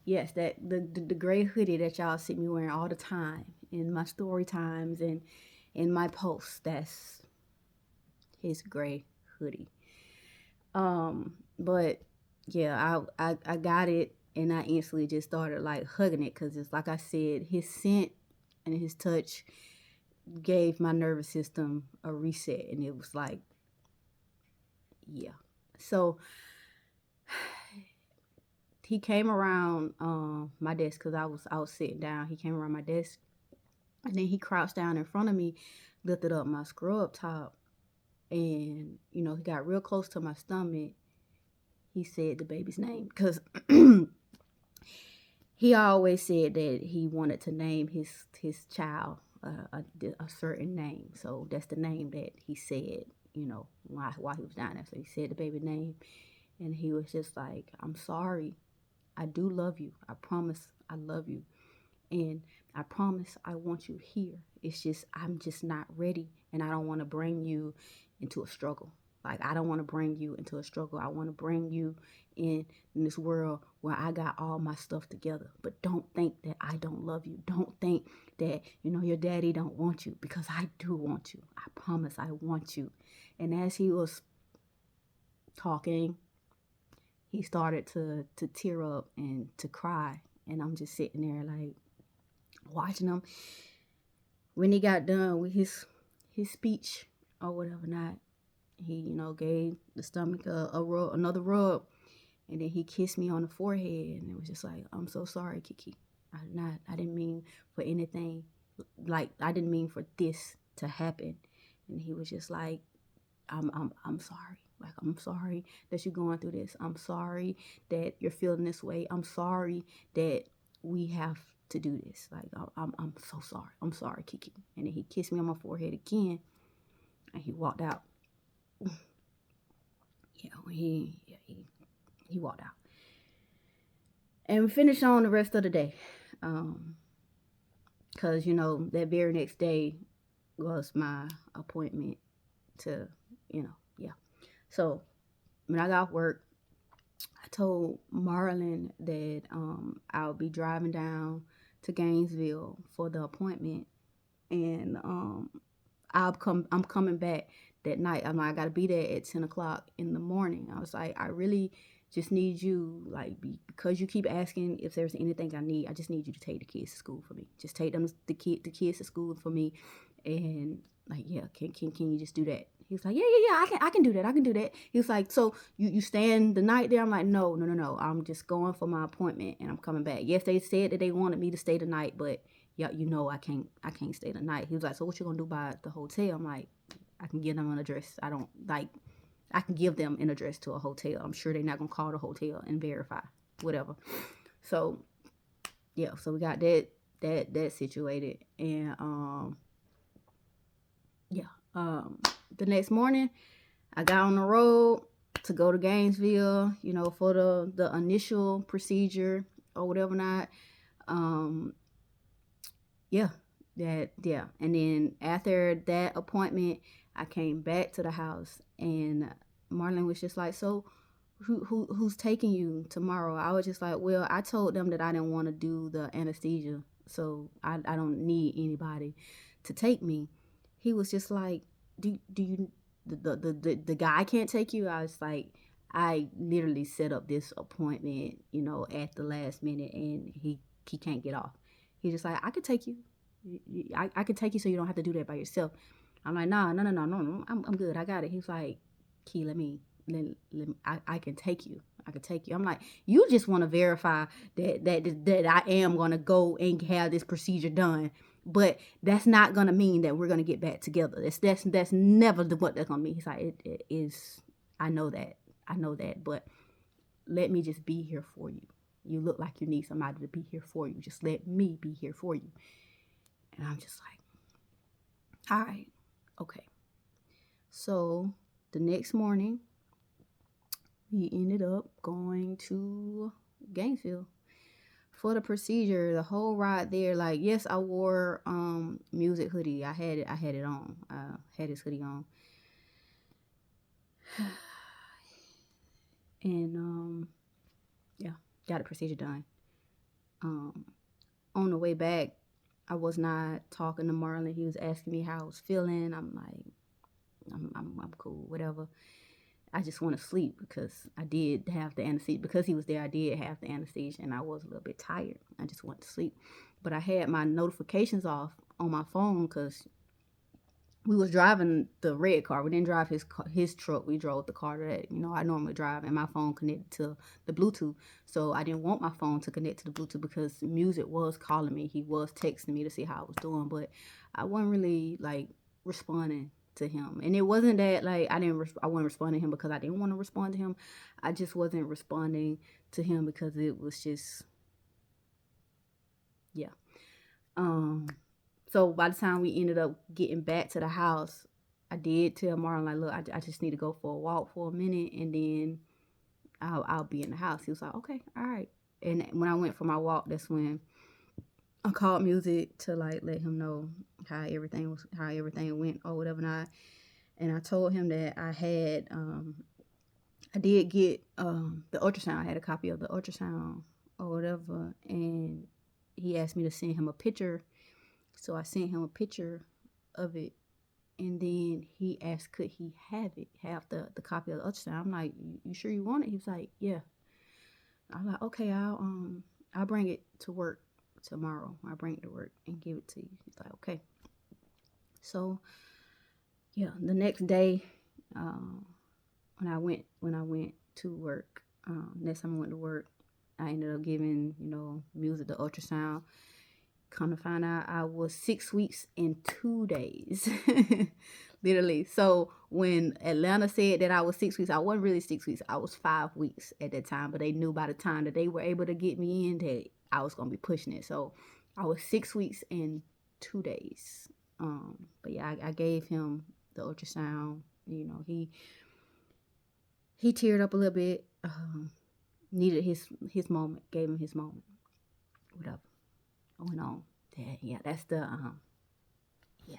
Yes, that the gray hoodie that y'all see me wearing all the time in my story times and in my posts. That's his gray hoodie. But yeah, I got it and I instantly just started like hugging it because it's like I said, his scent and his touch gave my nervous system a reset, and it was like, yeah. So he came around my desk because I was sitting down. He came around my desk, and then he crouched down in front of me, lifted up my scrub top, and he got real close to my stomach. He said the baby's name because he always said that he wanted to name his child a certain name. So that's the name that he said. While he was down there. So he said the baby name, and he was just like, "I'm sorry. I do love you. I promise I love you. And I promise I want you here. It's just, I'm just not ready. And I don't want to bring you into a struggle. Like, I don't want to bring you into a struggle. I want to bring you in this world where I got all my stuff together. But don't think that I don't love you. Don't think that, your daddy don't want you, because I do want you. I promise I want you." And as he was talking, he started to tear up and to cry. And I'm just sitting there like watching him. When he got done with his speech or whatever not, he gave the stomach a rub, another rub, and then he kissed me on the forehead, and it was just like, "I'm so sorry, Kiki. I didn't mean for anything. Like, I didn't mean for this to happen." And he was just like, I'm sorry. Like, I'm sorry that you're going through this. I'm sorry that you're feeling this way. I'm sorry that we have to do this. Like, I'm so sorry. I'm sorry, Kiki." And then he kissed me on my forehead again, and he walked out. He walked out. And we finished on the rest of the day. Because, that very next day was my appointment to, yeah. So when I got off work, I told Marlon that I'll be driving down to Gainesville for the appointment, and I'm coming back that night. I'm like, I gotta be there at 10 o'clock in the morning. I was like, I really just need you, like, because you keep asking if there's anything I need. I just need you to take the kids to school for me. Just take the kids to school for me, and like, yeah, can you just do that? He was like, yeah, I can do that. I can do that. He was like, so you staying the night there? I'm like, no. I'm just going for my appointment and I'm coming back. Yes, they said that they wanted me to stay the night, but yeah, I can't stay the night. He was like, so what you gonna do by the hotel? I'm like, I can give them an address. I can give them an address to a hotel. I'm sure they're not gonna call the hotel and verify whatever. So yeah, so we got that situated, and yeah, the next morning I got on the road to go to Gainesville, for the initial procedure or whatever not. Um, yeah, yeah. And then after that appointment, I came back to the house, and Marlon was just like, "So, who's taking you tomorrow?" I was just like, "Well, I told them that I didn't want to do the anesthesia, so I don't need anybody to take me." He was just like, "Do you the guy can't take you?" I was like, "I literally set up this appointment, at the last minute, and he can't get off." He's just like, "I could take you. I could take you so you don't have to do that by yourself." I'm like, "Nah, no. I'm good. I got it." He's like, "Key, I can take you. I can take you." I'm like, "You just want to verify that I am gonna go and have this procedure done, but that's not gonna mean that we're gonna get back together. That's never what that's gonna mean." He's like, "It is. I know that, but let me just be here for you. You look like you need somebody to be here for you. Just let me be here for you." And I'm just like, "All right, okay." So the next morning, we ended up going to Gainesville for the procedure. The whole ride there, like, yes, I wore music hoodie. I had it on. Had his hoodie on. And yeah, got the procedure done. Um, on the way back, I was not talking to Marlon. He was asking me how I was feeling. I'm like, I'm cool, whatever. I just want to sleep because I did have the anesthesia. Because he was there, I did have the anesthesia, and I was a little bit tired. I just wanted to sleep. But I had my notifications off on my phone because we was driving the red car. We didn't drive his truck. We drove the car that I normally drive, and my phone connected to the Bluetooth. So I didn't want my phone to connect to the Bluetooth because music was calling me. He was texting me to see how I was doing, but I wasn't really like responding to him. And it wasn't that like I wasn't responding to him because I didn't want to respond to him. I just wasn't responding to him because it was just yeah. So by the time we ended up getting back to the house, I did tell Marlon, like, look, I just need to go for a walk for a minute, and then I'll be in the house. He was like, okay, all right. And when I went for my walk, that's when I called music to like let him know how everything went or whatever not. And I told him that I did get the ultrasound. I had a copy of the ultrasound or whatever, and he asked me to send him a picture. So I sent him a picture of it, and then he asked, could he have the copy of the ultrasound? I'm like, you sure you want it? He was like, yeah. I'm like, okay, I'll bring it to work tomorrow. I'll bring it to work and give it to you. He's like, okay. So yeah, the next day, when I went to work, next time I went to work, I ended up giving music the ultrasound. Come to find out, I was 6 weeks and 2 days, literally. So when Atlanta said that I was 6 weeks, I wasn't really 6 weeks. I was 5 weeks at that time, but they knew by the time that they were able to get me in that I was gonna be pushing it. So I was 6 weeks and 2 days. But yeah, I gave him the ultrasound. He teared up a little bit. Needed his moment. Gave him his moment. Whatever. I went on. Yeah, that's the yeah.